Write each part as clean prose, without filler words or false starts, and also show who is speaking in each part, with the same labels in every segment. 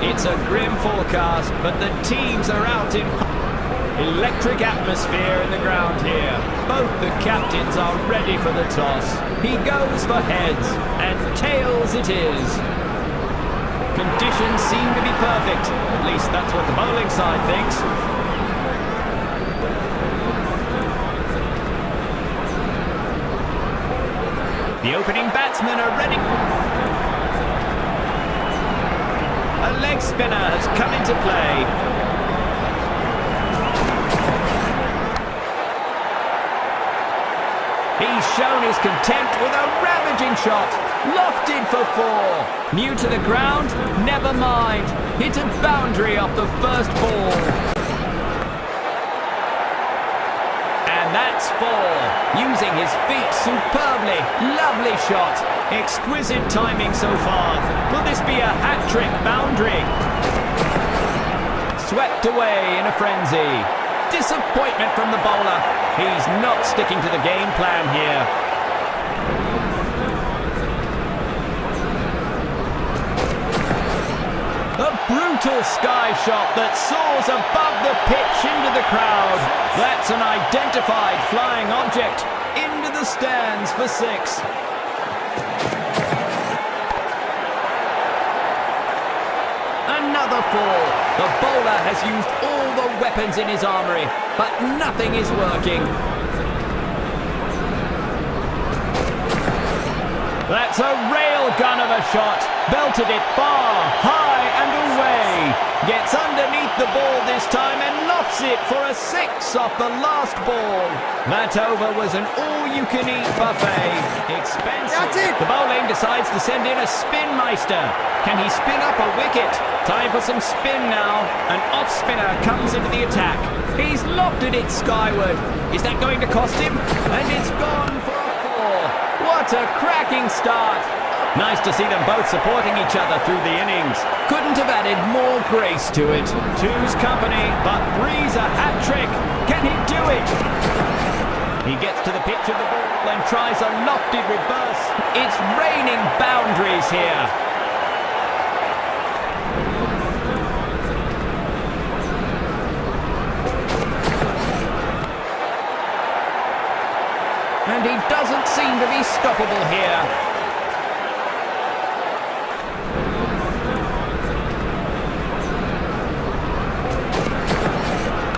Speaker 1: It's a grim forecast, but the teams are out in electric atmosphere in the ground here. Both the captains are ready for the toss. He goes for heads, and tails it is. Conditions seem to be perfect. At least that's what the bowling side thinks. The opening batsmen are ready. A leg spinner has come into play. He's shown his contempt with a ravaging shot. Lofted for four. New to the ground? Never mind. Hit a boundary off the first ball. And that's four. Using his feet superbly. Lovely shot. Exquisite timing so far. Will this be a hat-trick boundary? Swept away in a frenzy. Disappointment from the bowler. He's not sticking to the game plan here. A brutal sky shot that soars above the pitch into the crowd. That's an identified flying object. Into the stands for six. Another four. The bowler has used all the weapons in his armoury, but nothing is working. That's a railgun of a shot. Belted it far, high and away. Gets underneath the ball this time and lofts it for a six off the last ball. That over was an all-you-can-eat buffet. Expensive.
Speaker 2: That's it.
Speaker 1: The bowling decides to send in a spin meister. Can he spin up a wicket? Time for some spin now. An off-spinner comes into the attack. He's lofted it skyward. Is that going to cost him? And it's gone for a four. What a cracking start. Nice to see them both supporting each other through the innings. Couldn't have added more grace to it. Two's company, but three's a hat-trick. Can he do it? He gets to the pitch of the ball and tries a lofted reverse. It's raining boundaries here. And he doesn't seem to be stoppable here.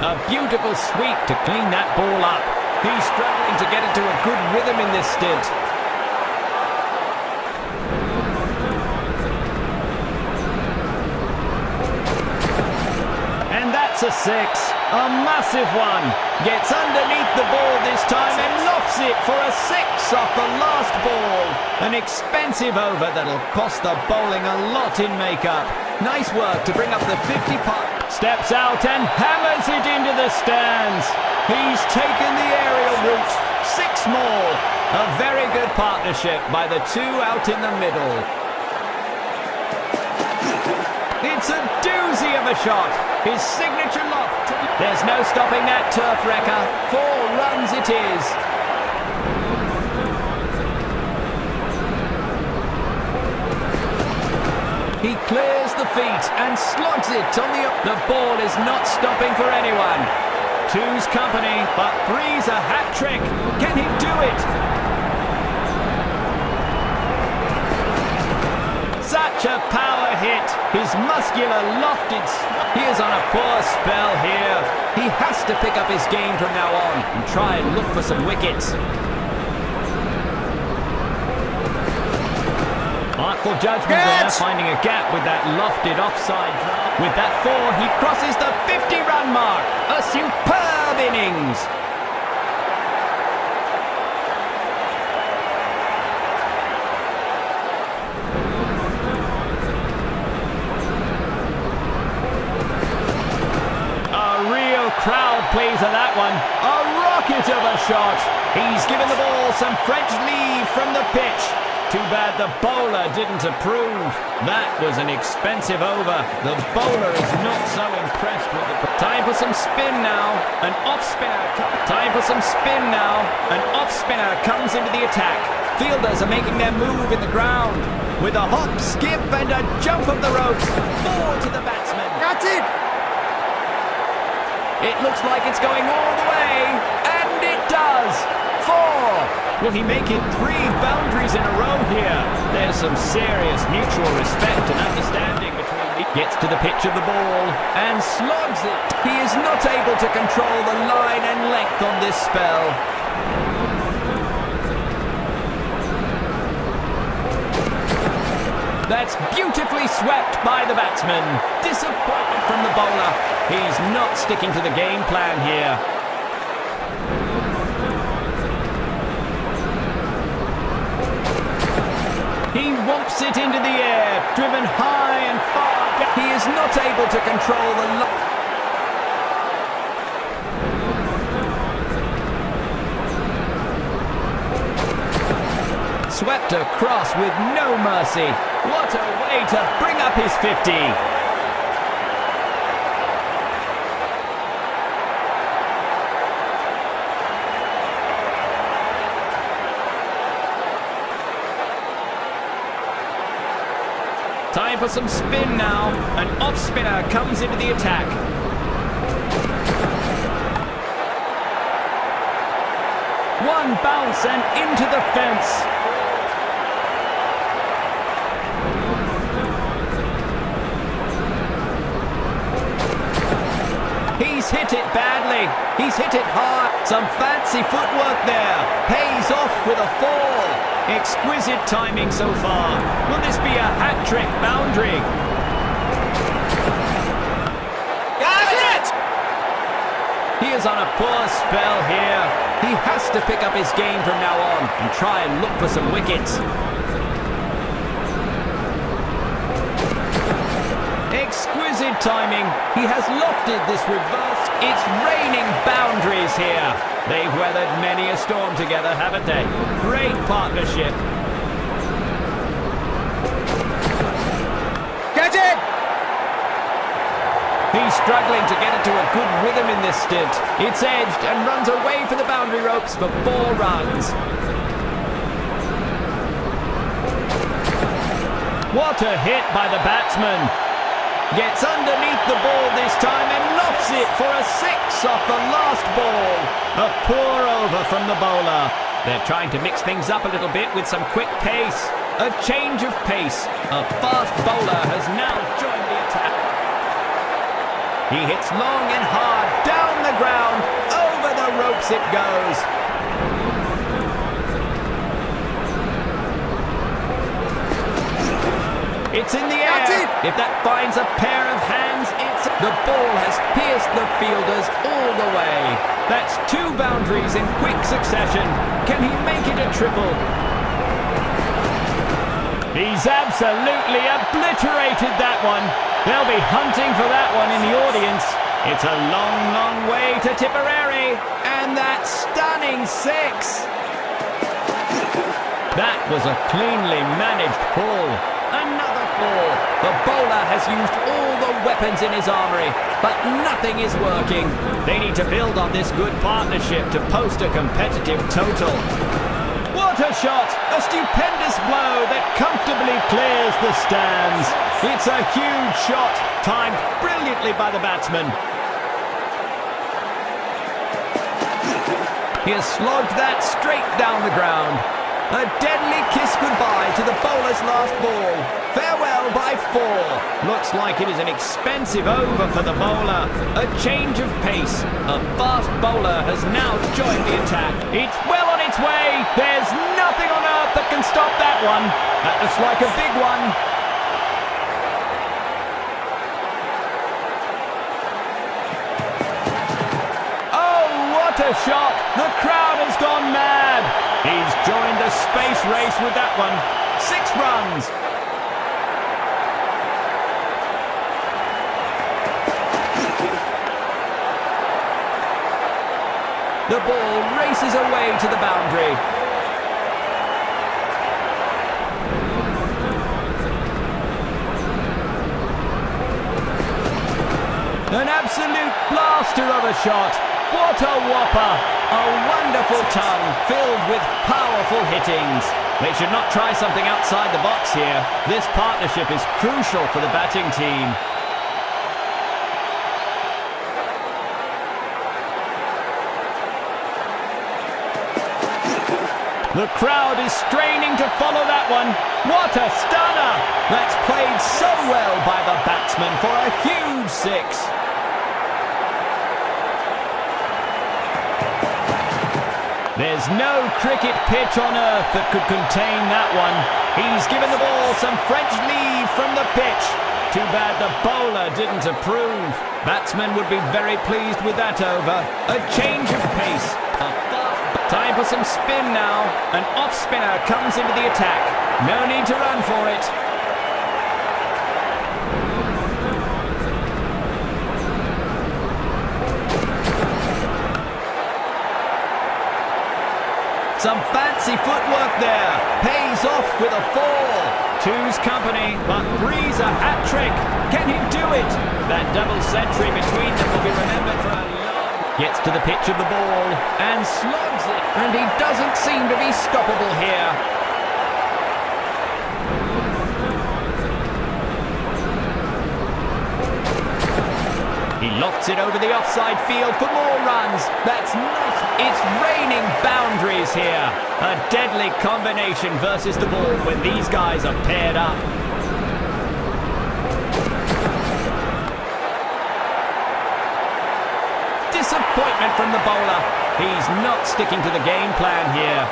Speaker 1: A beautiful sweep to clean that ball up. He's struggling to get into a good rhythm in this stint. And that's a six. A massive one. Gets underneath the ball this time and lofts it for a six off the last ball. An expensive over that'll cost the bowling a lot in makeup. Nice work to bring up the 50 putt. Steps out and hammers it into the stands. He's taken the aerial route. Six more. A very good partnership by the two out in the middle. It's a doozy of a shot. His signature loft. There's no stopping that turf wrecker. 4 runs it is. He clears the feet and slogs it on the... The ball is not stopping for anyone. Two's company, but three's a hat-trick. Can he do it? Such a power hit. His muscular lofted... He is on a poor spell here. He has to pick up his game from now on and try and look for some wickets. Artful judgment there, finding a gap with that lofted offside drive. With that four, he crosses the 50-run mark. A superb innings. Crowd pleaser that one. A rocket of a shot. He's given the ball some French leave from the pitch. Too bad the bowler didn't approve. That was an expensive over. The bowler is not so impressed with the... Time for some spin now. An off spinner. Time for some spin now. An off spinner comes into the attack. Fielders are making their move in the ground. With a hop, skip and a jump of the ropes. 4 to the batsman.
Speaker 2: That's it!
Speaker 1: It looks like it's going all the way. And it does. 4. Will he make it 3 boundaries in a row here? There's some serious mutual respect and understanding between. He gets to the pitch of the ball and slogs it. He is not able to control the line and length on this spell. That's beautifully swept by the batsman. Disappointment from the bowler. He's not sticking to the game plan here. He whomps it into the air, driven high and far. He is not able to control the line. Swept across with no mercy. What a way to bring up his 50. Time for some spin now. An off spinner comes into the attack. One bounce and into the fence. He's hit it badly. He's hit it hard. Some fancy footwork there. Pays off with a fall. Exquisite timing so far. Will this be a hat-trick boundary?
Speaker 2: Got it!
Speaker 1: He is on a poor spell here. He has to pick up his game from now on and try and look for some wickets. Exquisite timing. He has lofted this reverse. It's raining boundaries here. They've weathered many a storm together, haven't they? Great partnership.
Speaker 2: Catch it!
Speaker 1: He's struggling to get into a good rhythm in this stint. It's edged and runs away for the boundary ropes for 4 runs. What a hit by the batsman. Gets underneath the ball this time and lofts it for a 6 off the last ball. A poor over from the bowler. They're trying to mix things up a little bit with some quick pace. A change of pace. A fast bowler has now joined the attack. He hits long and hard down the ground. Over the ropes it goes. It's in the air.
Speaker 2: That's it.
Speaker 1: If that finds a pair of hands, it's... The ball has pierced the fielders all the way. That's 2 boundaries in quick succession. Can he make it a triple? He's absolutely obliterated that one. They'll be hunting for that one in the audience. It's a long, long way to Tipperary. And that stunning 6. That was a cleanly managed pull. Another 4. The bowler has used all the weapons in his armory, but nothing is working. They need to build on this good partnership to post a competitive total. What a shot! A stupendous blow that comfortably clears the stands. It's a huge shot, timed brilliantly by the batsman. He has slogged that straight down the ground. A deadly kiss goodbye to the bowler's last ball. Farewell by 4. Looks like it is an expensive over for the bowler. A change of pace. A fast bowler has now joined the attack. It's well on its way. There's nothing on earth that can stop that one. That looks like a big one. Oh, what a shot. The crowd has gone mad. He's joined the space race with that one. 6 runs. The ball races away to the boundary. An absolute blaster of a shot. What a whopper. A wonderful tongue filled with powerful hittings. They should not try something outside the box here. This partnership is crucial for the batting team. The crowd is straining to follow that one. What a stunner! That's played so well by the batsman for a huge six. There's no cricket pitch on earth that could contain that one. He's given the ball some French leave from the pitch. Too bad the bowler didn't approve. Batsman would be very pleased with that over. A change of pace. Time for some spin now. An off spinner comes into the attack. No need to run for it. Some fancy footwork there. Pays off with a four. Two's company, but three's a hat-trick. Can he do it? That double century between them will be remembered for a long... Gets to the pitch of the ball and slugs it. And he doesn't seem to be stoppable here. He lofts it over the offside field for more runs. That's nice. It's raining boundaries here. A deadly combination versus the ball when these guys are paired up. Disappointment from the bowler. He's not sticking to the game plan here.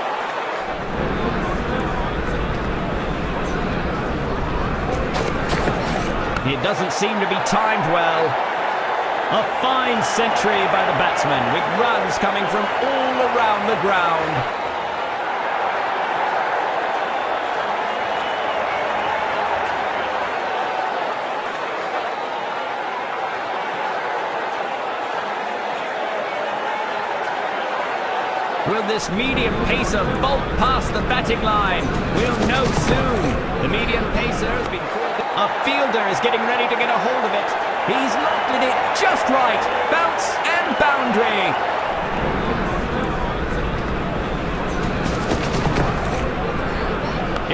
Speaker 1: It doesn't seem to be timed well. A fine century by the batsman with runs coming from all around the ground. Will this medium pacer bolt past the batting line? We'll know soon. The medium pacer has been called. A fielder is getting ready to get a hold of it. He's lofted it just right. Bounce and boundary.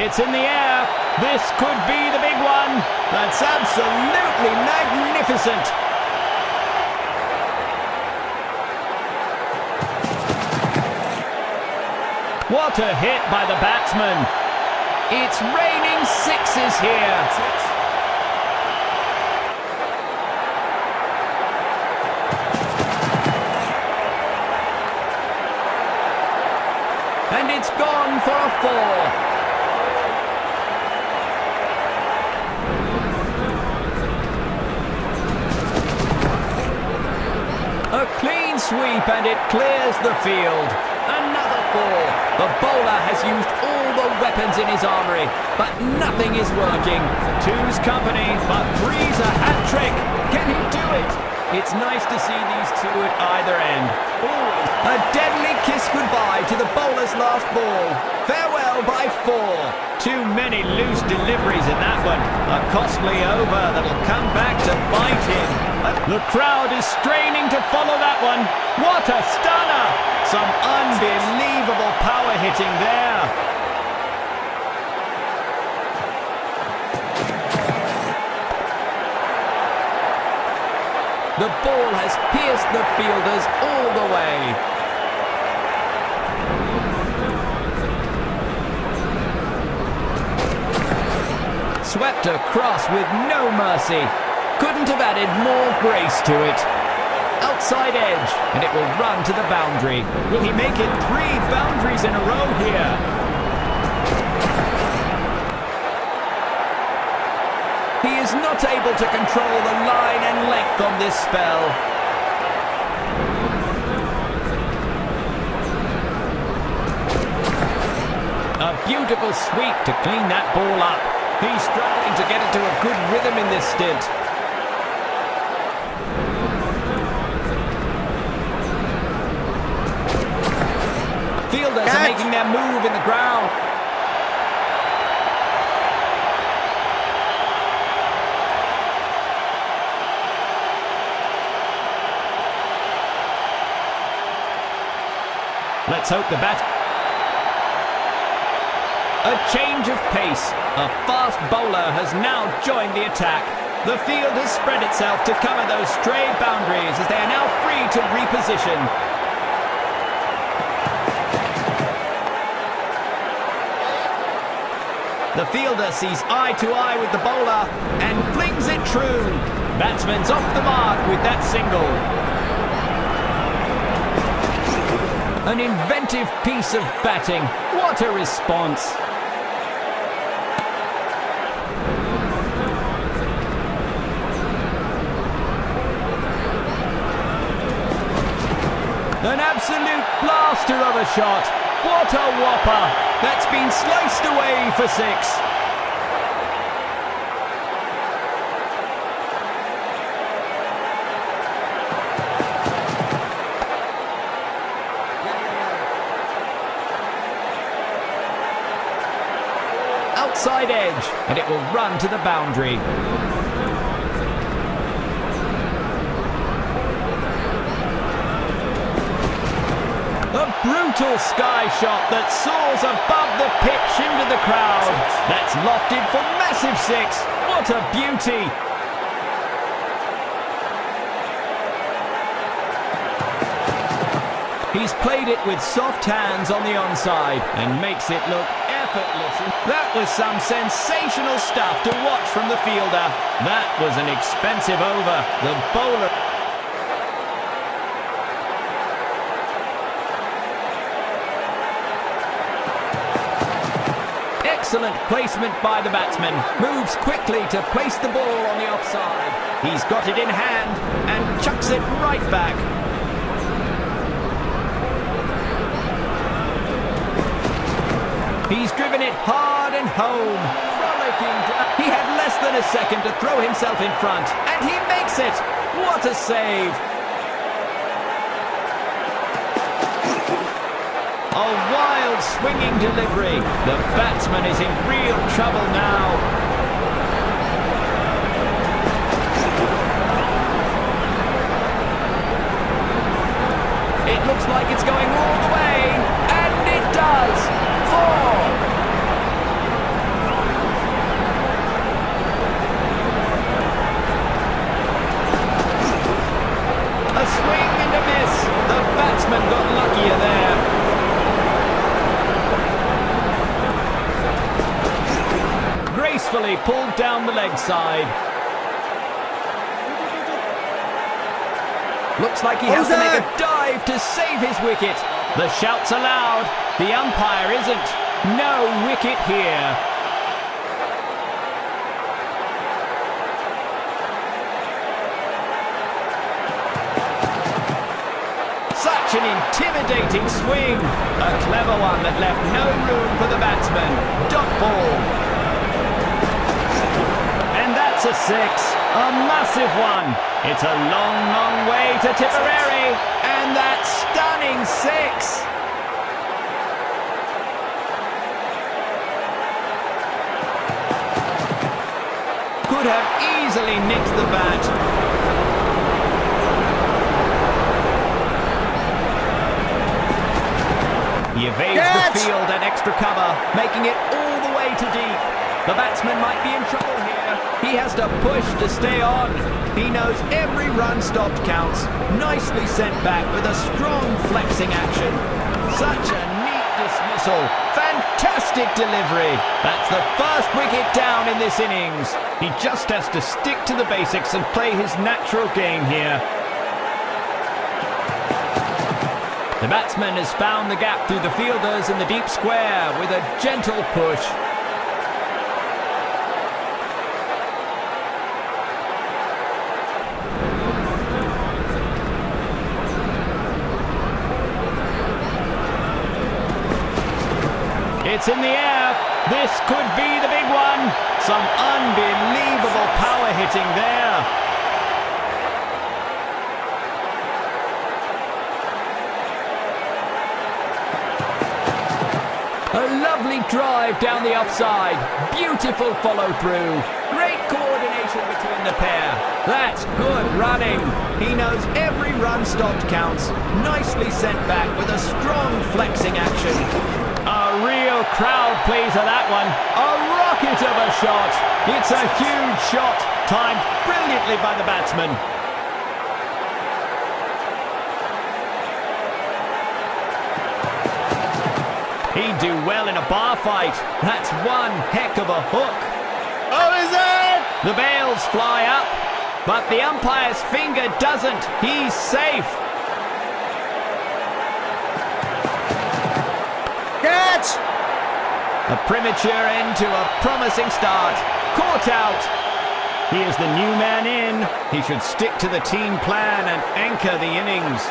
Speaker 1: It's in the air. This could be the big one. That's absolutely magnificent. What a hit by the batsman. It's raining sixes here. And it's gone for a four. A clean sweep and it clears the field. Another four. The bowler has used all the weapons in his armory, but nothing is working. Two's company, but three's a hat-trick. Can he do it? It's nice to see these two at either end. Always a deadly kiss goodbye to the bowler's last ball. Farewell by four. Too many loose deliveries in that one. A costly over that'll come back to bite him. The crowd is straining to follow that one. What a stunner! Some unbelievable power hitting there. The ball has pierced the fielders all the way. Swept across with no mercy. Couldn't have added more grace to it. Outside edge, and it will run to the boundary. Will he make it 3 boundaries in a row here? He is not able to control the line and length on this spell. A beautiful sweep to clean that ball up. He's struggling to get into a good rhythm in this stint. Fielders are making their move in the ground. Let's hope the bat... A change of pace. A fast bowler has now joined the attack. The field has spread itself to cover those stray boundaries as they are now free to reposition. The fielder sees eye to eye with the bowler and flings it true. Batsman's off the mark with that single. An inventive piece of batting. What a response. An absolute blaster of a shot. What a whopper. That's been sliced away for 6. Outside edge, and it will run to the boundary. A brutal sky shot that soars above the pitch into the crowd. That's lofted for massive 6. What a beauty. He's played it with soft hands on the onside and makes it look effortless. That was some sensational stuff to watch from the fielder. That was an expensive over. The bowler... Excellent placement by the batsman. Moves quickly to place the ball on the offside. He's got it in hand and chucks it right back. He's driven it hard and home. Frolicking down. He had less than a second to throw himself in front, and he makes it. What a save. A wild swinging delivery. The batsman is in real trouble now. It looks like it's going all the way, and it does. 4. A swing and a miss. The batsman got luckier there. Gracefully pulled down the leg side. Looks like he has to make a dive to save his wicket. The shouts are loud. The umpire isn't. No wicket here. Such an intimidating swing. A clever one that left no room for the batsman. Dot ball. That's a 6, a massive one. It's a long, long way to Tipperary, and that stunning 6. Could have easily nicked the bat. He evades the field and extra cover, making it all the way to deep. The batsman might be in trouble here. He has to push to stay on. He knows every run stopped counts. Nicely sent back with a strong flexing action. Such a neat dismissal. Fantastic delivery. That's the first wicket down in this innings. He just has to stick to the basics and play his natural game here. The batsman has found the gap through the fielders in the deep square with a gentle push. It's in the air. This could be the big one. Some unbelievable power hitting there. A lovely drive down the offside. Beautiful follow through. Great coordination between the pair. That's good running. He knows every run stopped counts. Nicely sent back with a strong flexing action. A real crowd pleaser, that one. A rocket of a shot. It's a huge shot, timed brilliantly by the batsman. He'd do well in a bar fight. That's one heck of a hook.
Speaker 2: Oh, is it?
Speaker 1: The bails fly up, but the umpire's finger doesn't. He's safe.
Speaker 2: Catch!
Speaker 1: A premature end to a promising start. Caught out. He is the new man in. He should stick to the team plan and anchor the innings.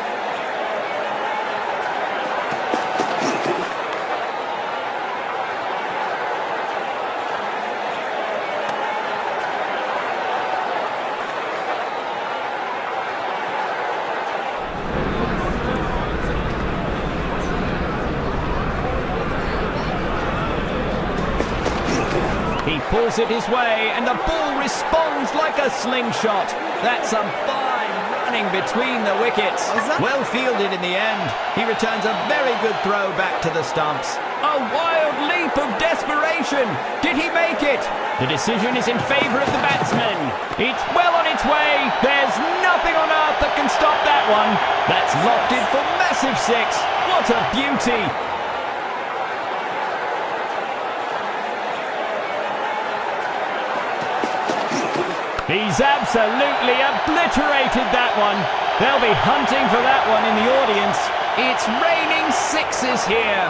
Speaker 1: He pulls it his way, and the ball responds like a slingshot. That's some fine running between the wickets. Well fielded in the end. He returns a very good throw back to the stumps. A wild leap of desperation. Did he make it? The decision is in favour of the batsman. It's well on its way. There's nothing on earth that can stop that one. That's lofted for massive six. What a beauty. He's absolutely obliterated that one. They'll be hunting for that one in the audience. It's raining sixes here.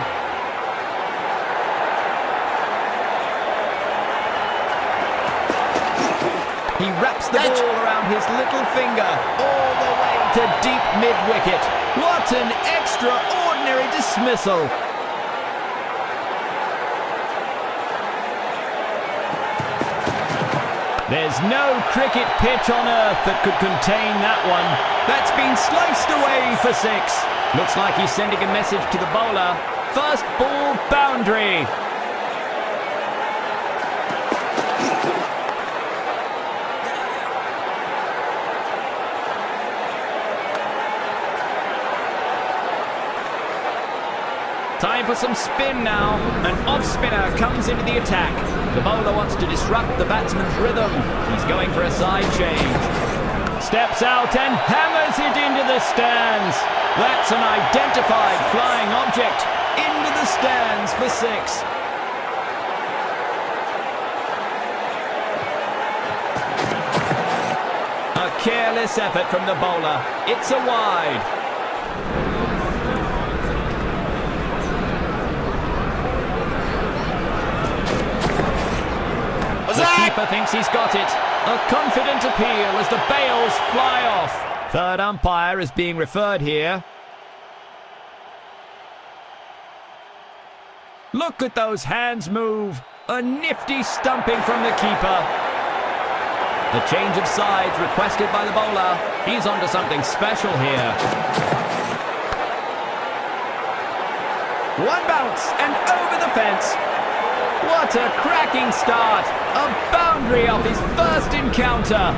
Speaker 1: He wraps the ball around his little finger all the way to deep mid-wicket. What an extraordinary dismissal. There's no cricket pitch on earth that could contain that one. That's been sliced away for six. Looks like he's sending a message to the bowler. First ball boundary. Time for some spin now. An off-spinner comes into the attack. The bowler wants to disrupt the batsman's rhythm. He's going for a side change. Steps out and hammers it into the stands. That's an identified flying object. Into the stands for six. A careless effort from the bowler. It's a wide. The keeper thinks he's got it. A confident appeal as the bails fly off. Third umpire is being referred here. Look at those hands move. A nifty stumping from the keeper. The change of sides requested by the bowler. He's onto something special here. One bounce and over the fence. What a cracking start! A boundary off his first encounter.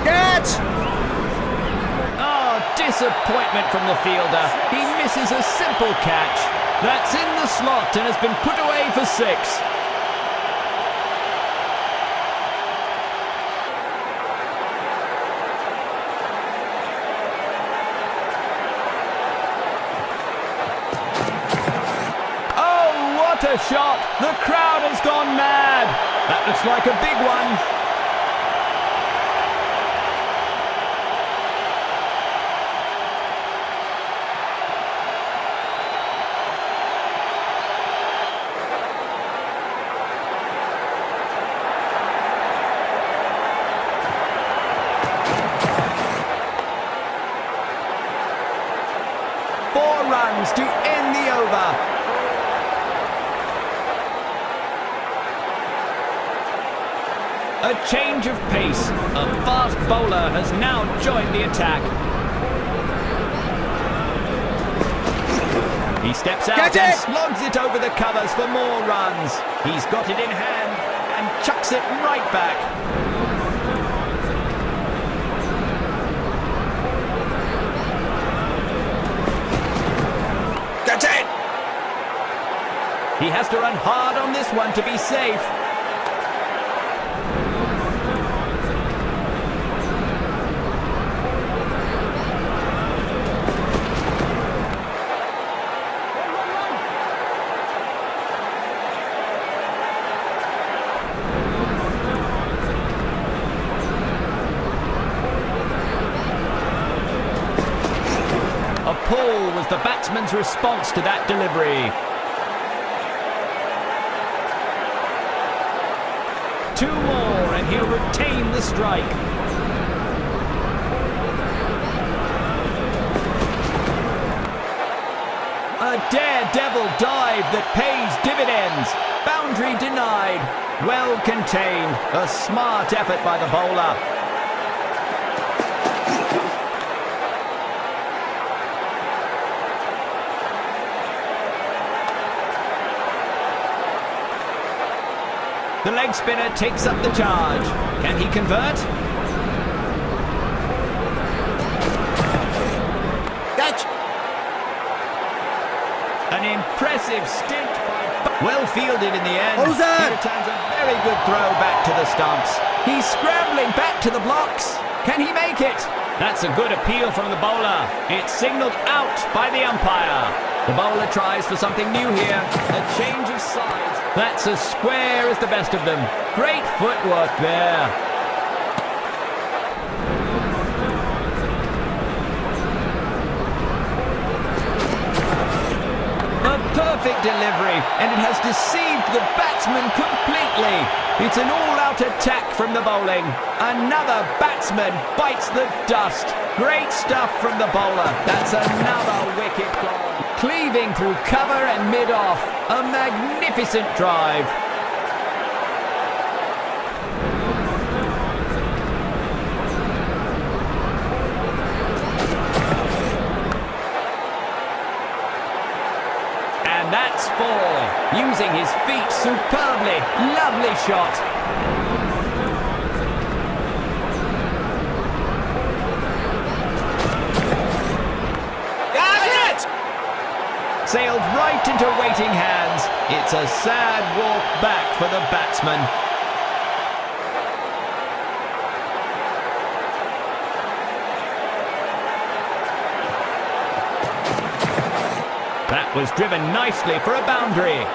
Speaker 2: Catch!
Speaker 1: Oh, disappointment from the fielder. He misses a simple catch. That's in the slot and has been put away for six. A shot. The crowd has gone mad. That looks like a big one. Four runs to end the over. A change of pace. A fast bowler has now joined the attack. He steps out and slogs it over the covers for more runs. He's got it in hand. chucks it right back.
Speaker 2: That's it!
Speaker 1: He has to run hard on this one to be safe. A pull was the batsman's response to that delivery. 2 more and he'll retain the strike. A daredevil dive that pays dividends. Boundary denied. Well contained. A smart effort by the bowler. The leg spinner takes up the charge. Can he convert?
Speaker 2: Catch!
Speaker 1: An impressive stint by... Well fielded in the end.
Speaker 2: Who's that?
Speaker 1: He returns a very good throw back to the stumps. He's scrambling back to the blocks. Can he make it? That's a good appeal from the bowler. It's signalled out by the umpire. The bowler tries for something new here. A change of sides. That's as square as the best of them. Great footwork there. A perfect delivery, and it has deceived the batsman completely. It's an all-out attack from the bowling. Another batsman bites the dust. Great stuff from the bowler. That's another wicket gone. Cleaving through cover and mid-off. A magnificent drive. And that's 4. Using his feet superbly. Lovely shot. Sailed right into waiting hands. It's a sad walk back for the batsman. That was driven nicely for a boundary.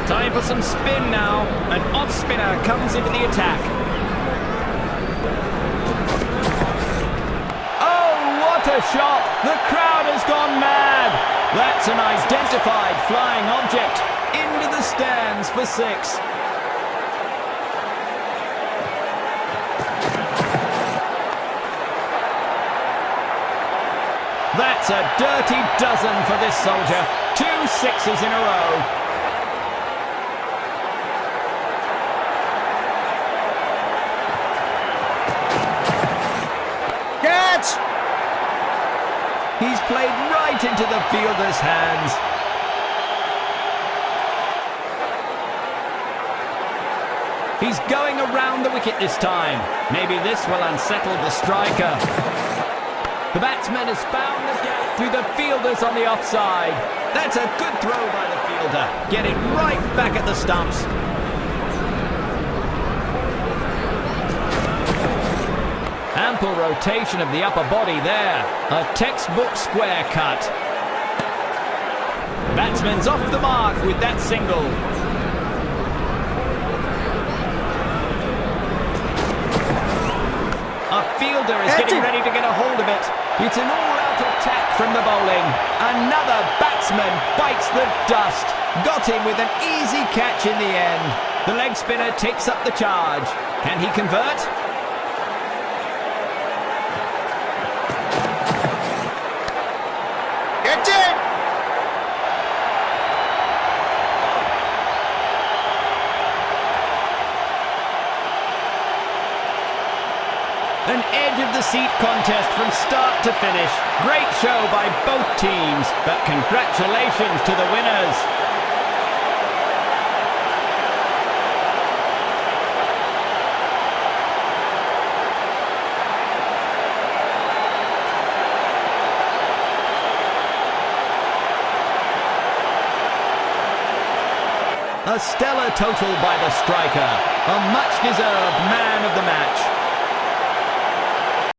Speaker 1: Time for some spin now. An off spinner comes into the attack. Oh, what a shot! The crowd has gone mad. That's an identified flying object. Into the stands for 6. That's a dirty dozen for this soldier. 2 6s in a row. He's played right into the fielder's hands. He's going around the wicket this time. Maybe this will unsettle the striker. The batsman has found the gap through the fielders on the offside. That's a good throw by the fielder. Get it right back at the stumps. Ample rotation of the upper body there. A textbook square cut. Batsman's off the mark with that single. A fielder is getting ready to get a hold of it. It's an all-out attack from the bowling. Another batsman bites the dust. Got him with an easy catch in the end. The leg spinner takes up the charge. Can he convert? An edge-of-the-seat contest from start to finish. Great show by both teams, but congratulations to the winners. A stellar total by the striker, a much-deserved man of the match.